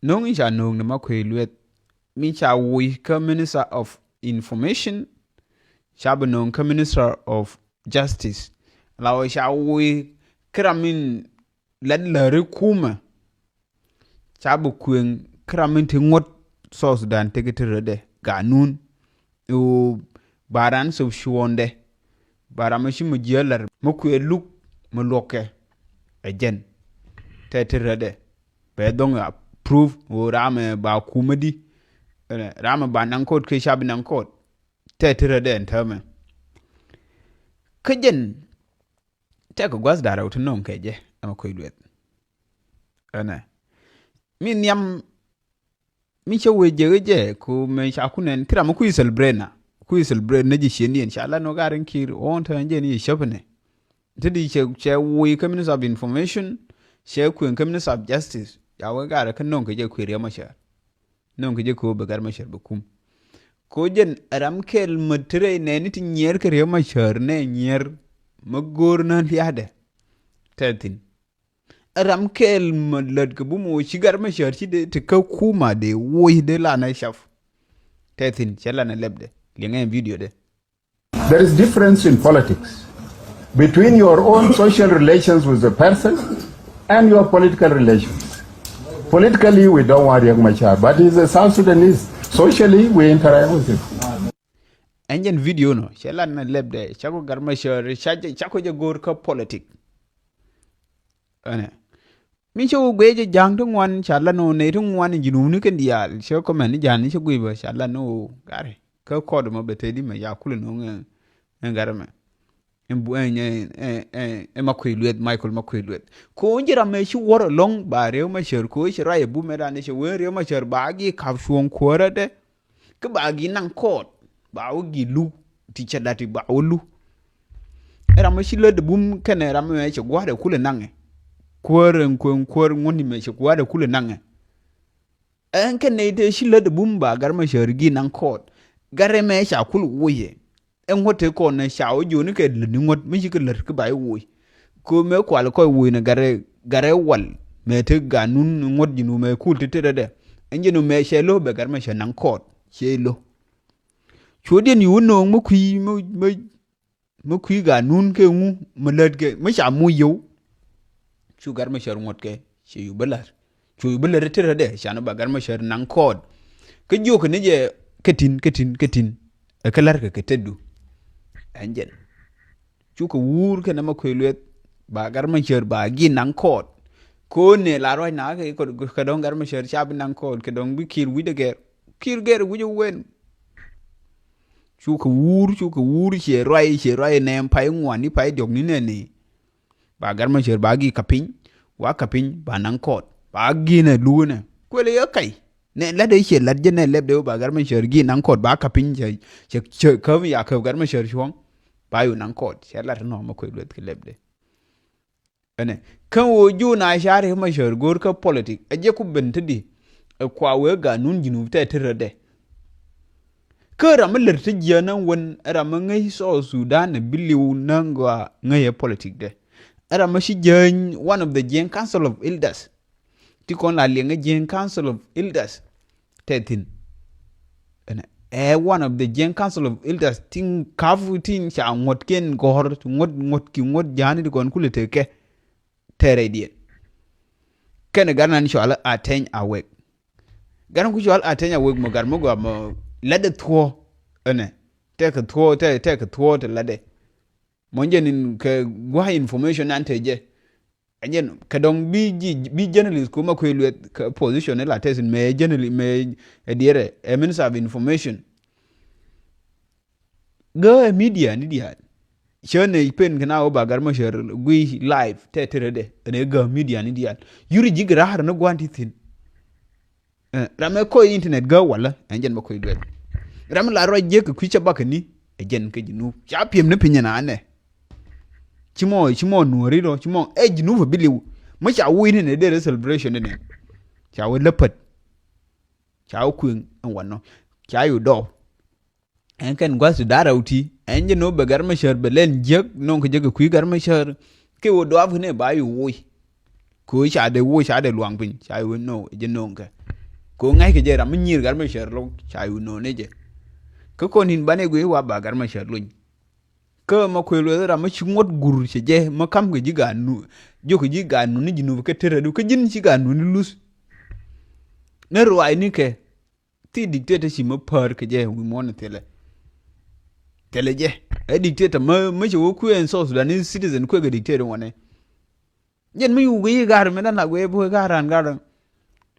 nong isha nong na makwe luet mi cha wui ka Minister of Information shabu nong ka Minister of Justice lawo sha wui kramin ladlare kuma shabu kwen kramin ti ngot so Sudan tegetere de ganun o baran so shwonde baramashi mu jelar makwe luk mu loke ejen tetere de be dong approve o rame ba kumadi rame ba nan code ke shabi nan code tetere de entame kajen te ko gwas dara utu non keje ama koy duet ana min yam mi chewe jeje ko me shakunen tira mu ku celebrate na ji sheni inshallah no garin kir on ta nje ni shopne tidi che we Minister of Information she ku Minister of Justice ya we gara kan non keje ku riya mashar non keje ko bagar mashar bukum ko jen aram kel mutre ne ni tin yer ke riya mashar ne yer magor nan yade tetin aram kel madlad ke bu mo shigar mashar shi de te ka kuma de woy de la na shaf tetin chela na lebde linga video de. There is difference in politics between your own social relations with the person and your political relations. Politically, we don't want Riek Machar, but he's a South Sudanese. Socially, we interact with him. Enjen video no, shela na lebde, chako garmashar, chako je gor ka politic. Ane. Mi cho gweje jang tung wan chala no ne tung wan jinu ni ken dial, cho komen jani cho gwe ba chala no gare. Ka kod mo betedi me ya kule no ngarame. Embu makwiluet Michael makwiluet. Ko njira me shi wor long ba rew ma sher ko shi raye bu me da ne shi we rew ma sher ba gi kap shuon kwora de. Ke ba gi nan kod ba o gi lu ti chadati ba o lu. Era ma shi le de bum kene ra me shi gwa de kule nange. Kwor ngoni me shi gwa de kule nange. En kene de shi le de bum ba gar ma sher gi nan kod. Gare me sha kul woye en hote ko na sha o joni ke ni ngot mi shi ke ler ke bai woy ko me kwal ko woy na gare wal me te ganun ngot jinu me kul te de en jinu me she lo be gar me sha nan ko she lo chodien yu no mu kui ganun ke mu melet ke me sha mu yu chu gar me sha ngot ke she yu belar chu yu belar te de sha no ba gar me sha nan ko ke jo ke ne je ketin e kalar ke teddu enjen chuko wur ke na makweluet ba garman sher ba gi nan kod ko ne la roi na ke ko don garman sher chab nan kod ke don bi kir wi de ger wi wen chuko wur che roi ne pai ngwani pai dog ni ne ba garman sher ba gi kapin ba nan kod ba gi ne lu ne ko le yakai ne la de che la je ne le de ba garman sher gi nan kod ba kapin che ko ya ko garman sher shuang ba yu nan kod che la no ma ko let ke lebde ene kan wo ju na share ma sher gor ka politic e je ku bentidi e kwa we ga nun jinu te tirade ka ram ler te je nan won ram ngai so Sudan biliu nan ga ngai politic de ram shi je one of the Gen Council of Elders ti kon la le ngai Gen Council of Elders tetin ene one of the Gen Council of Elders tin kafu tin cha ngot ken gor ngot jani kon kulete ke tere die ken ganan sho ala aten awek ganan ku sho ala aten awek mo gar mo go mo lade tho ene te ka tho te lade mo njenin ke gwa information anteje enyen kadong bi journalist ko makwe position la test me journalist me ediere Minister of Information go media ni dia chone pen kana o bagar mo sher gui live tetere de ne go media ni dia yuri jigra har na gwanti tin rame ko internet go wala enjen makwe luet ram la ro je ko kwicha bakani ejen ke jinu cha piem ne pinyana ane chimo nuori do chimo jinu biliu mo cha wini ne de celebration ne cha we lepat cha kuin an wano cha yu do en kan gwasu darauti en je no begar ma sher belen jeg non ko jeg ku gar ma sher ke wo do afne ba yu wo ko cha de luang pin cha yu no je no ka ko ngai ke je ram nyir gar ma sher lo cha yu no ne je ko kon hin bane go wa ba gar ma sher lo ko ma ko lo ram chi ngot gur che je ma kam ke ji ga nu jo ke ji ga nu ni jinu ke tere du ke jin chi ga nu ni lus ne ruai ni ke ti dictator si ma par ke je wi mon tele je e dictator ma chi wo ku en so Sudanese citizen ko ga dictator wone jen mi yu gi gar me na go e bo garan garan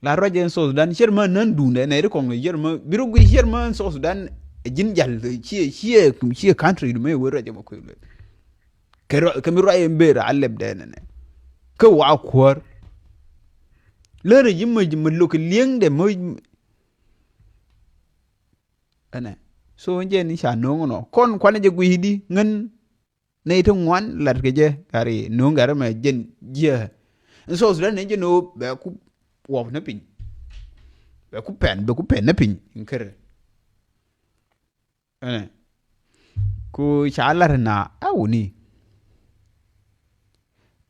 la roje en so Sudan cher ma nan du ne ne ko ngi cher ma biru gi cher ma so Sudan jin jal chi country me wo roje ma ko le ke mi roye mbera aleb de ne ko wa kwor le re yimma lo ke lieng de mo ane so nje ni sha no kon kwane je guidi ngen nei to ngwan lat ke je kari no ngara ma jen je so Sudan ne je no be ku wo na pin be ku pen na pin inkere ane ku sha lar na awuni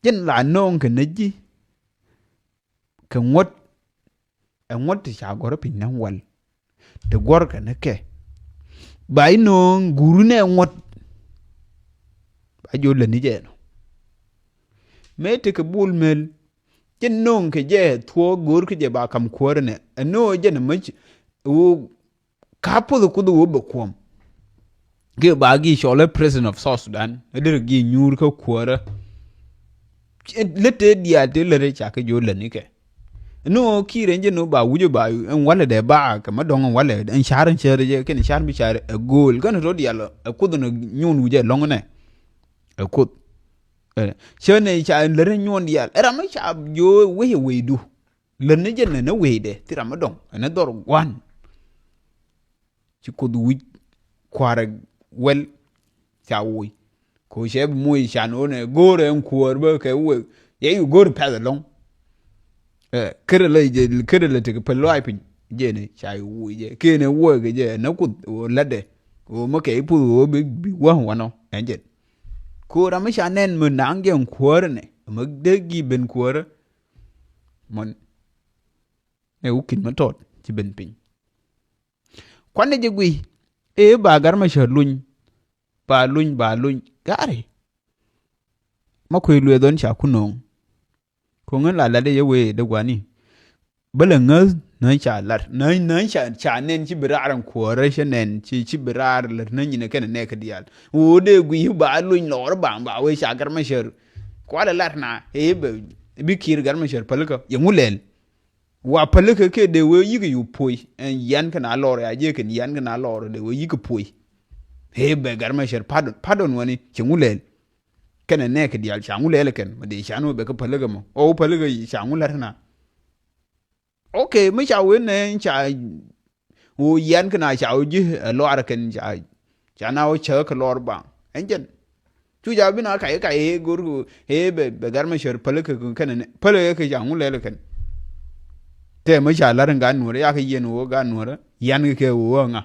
jen la nong ke neji ke ngot ti sha gor pin nan wal te gor ka ne ke bai no guru ne ngot ba jo le ni je no me te ke bul mel jen nong ke je thuo gor ke je ba kam kwor ne no je ne mach wo kapo ku do be kom ge ba gi shole president of South Sudan der gi nyur ka kwora lete dia de le cha ke jo le ni ke no ki renje no ba wujo ba en wala de ba ka ma don wala en sharan chere je ken shar bi shar e gol gan ro dia lo e ku do nyun wuje long ne e ku chene cha le nyon dia era ma cha jo we du le ne je ne we de tira ma don ne dor gwan ci ku du kwara wel cha wi ko she muy shan one gore en kuor ba ke we ye yu gore pa long kere le te pe lo ai pin je ne chai wu je ke ne wo ge je na ku la de o mo ke pu o bi wa no enje ko ra ma shanen mo na nge kuor ne mo de gi ben kuor mon e u kin ma tot ci ben pin kwane je gui e ba gar ma sha luñ gare ma ko lu don cha kunong ko ngan la de ye we de gwani bala ngas na cha lar na cha nen ci biraran ko rashanen ci birar lar nan ni ne ne ka dial wo de gui ba luñ lor ba we cha gar ma sher ko la lar na e bi kir gar ma sher palka ye ngulel wa palka ke de we yi yu poi en yan kana lor ya je ken yan kana lor de we yi ko poi he be gar ma sher pardon wani ci ngulel kene ne ke dial changu lele ken ma de chanu be ko palaga mo o palaga changu larna okay mi cha wen ne cha o yan kana cha o ji lo ara ken cha na o che ko lor ba enjen tu ja bi na kai gur he be gar ma sher palaga ko kene ne palaga ke changu lele ken te mi cha laran ga nu ya ke yen o ga nu ra yan ke o nga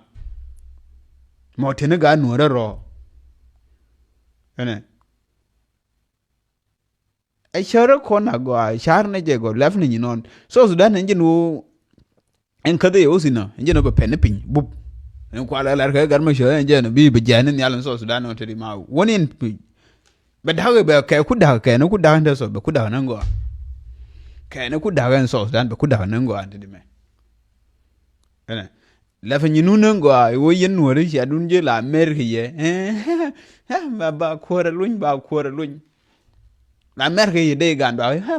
mo tene ga nu ra ro ene ai shara kona go shar ne je go lef ni non so Sudan nje no en kade yo sina nje no be pen pin bub en ko ala ka gar ma shara nje no bi be janen yalan so Sudan no tedi ma woni en be dawe be ka ku da ka no ku da nda so be ku da nan go ka ne ku da ran so Sudan be ku da nan go ande me ene lef ni nu nan go wo yen no ri ya dun je la America ye ba ko ra luñ la merke yi de gando ha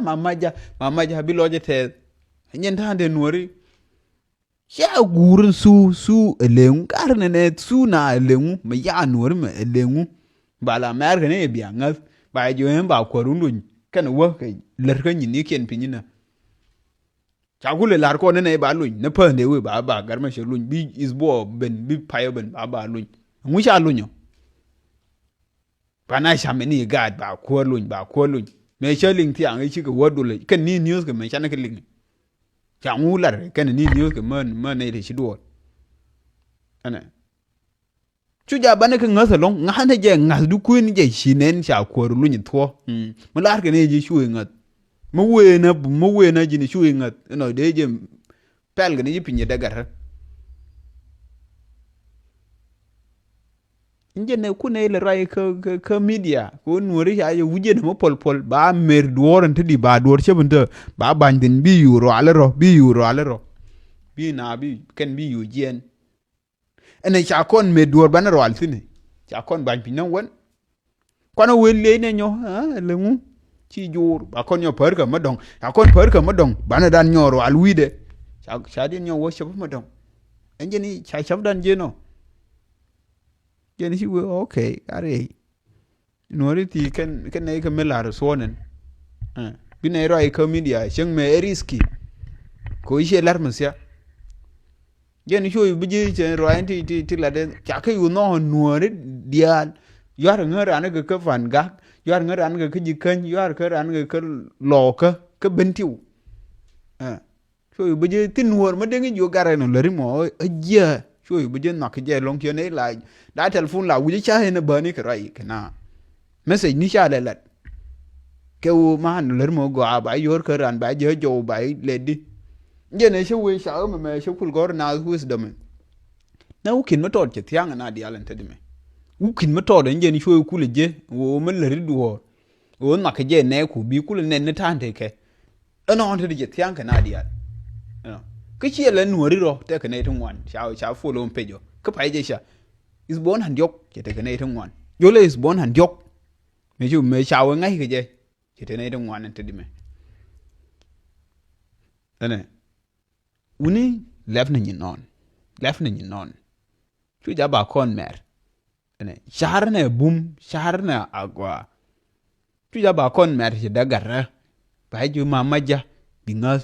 mamaja bi loje te nyen tande nori ya gurun su elengu karne ne su na elengu me ya nori me elengu ba la merke ne bi anga ba jo en ba ko runduñ kan wo ke ler kan ni ken pinina cha gule lar ko ne ba luñ ne pande we ba garma she luñ bi isbo ben bi payo ben ba luñ mu sha luño bana shameni gad ba ko luñ me cheling ti an chi ko wodule kan ni news ke me chana ke ling cha ngular kan ni news ke man ne de shi do ana chu ja bana ke ngasa long ngane je ngas du ku ni je shinen cha ko luñ tho mo lar ke ne je shu ngat mo we na ji ni shu ngat no de je pel ga ni pinye dagar inje ne ku ne le rai ka media ko nuori ya ye wuje mo pol ba mer duoran tedi ba duor chebunta ba bandin bi euro alero bi na bi ken bi yu jen ene cha kon me duor bana ro altini cha kon ban pinan won kono wele ne nyo ha le mu chi jur ba kon nyo per ka madong ya kon per ka madong bana dan nyoro alwide cha din nyo wo chep madong enje ni cha chap dan je no jeni si we okay are nuori ti ken ne ka melar sonen bi ne ro ai ka media cheng me riski ko ishe lar masya jeni shoy biji chen ro ai ti la den cha ka yu no nuori dial yar ngara na ka fan ga yar ngara na ka ji kan yar ka ran ka lo ka bentiu shoy biji tin nuor ma dengi yo gare no lari mo aja shoy biji na ka je long yo ne la da telefon la wuje cha ne bani ka rai kana message ni cha lat ke u man ler mo go ba yor ka ran ba je jo ba ledi je ne she we sha me she kul gor na wisdom na u kin motor che tyang na di alen tedime u kin motor je ni shoy kul je wo men ler duo wo na ka je ne ku bi kul ne tan te ke ana on te je tyang ka na di al ke chi le nuori ro te ka ne tun wan cha follow pejo ka pa je sha is born han yok che te ka ne tun wan yo le is born han yok me ju me cha wa ngai ke je che te ne tun wan te di me ene uni lef na nyi non chu ja ba kon mer ene shahar ne bum shahar na agwa chu ja ba kon mer che dagar ba ju ma maja bingas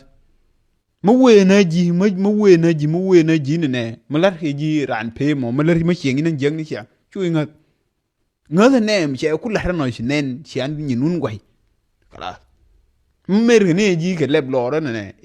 mo we na ji ne malar he ji ran pe mo malar ma chieng ni jeng ni cha chu nga ne em che ku la no shi nen chi an ni nun gwai kala mer ne ji ke leb lo ne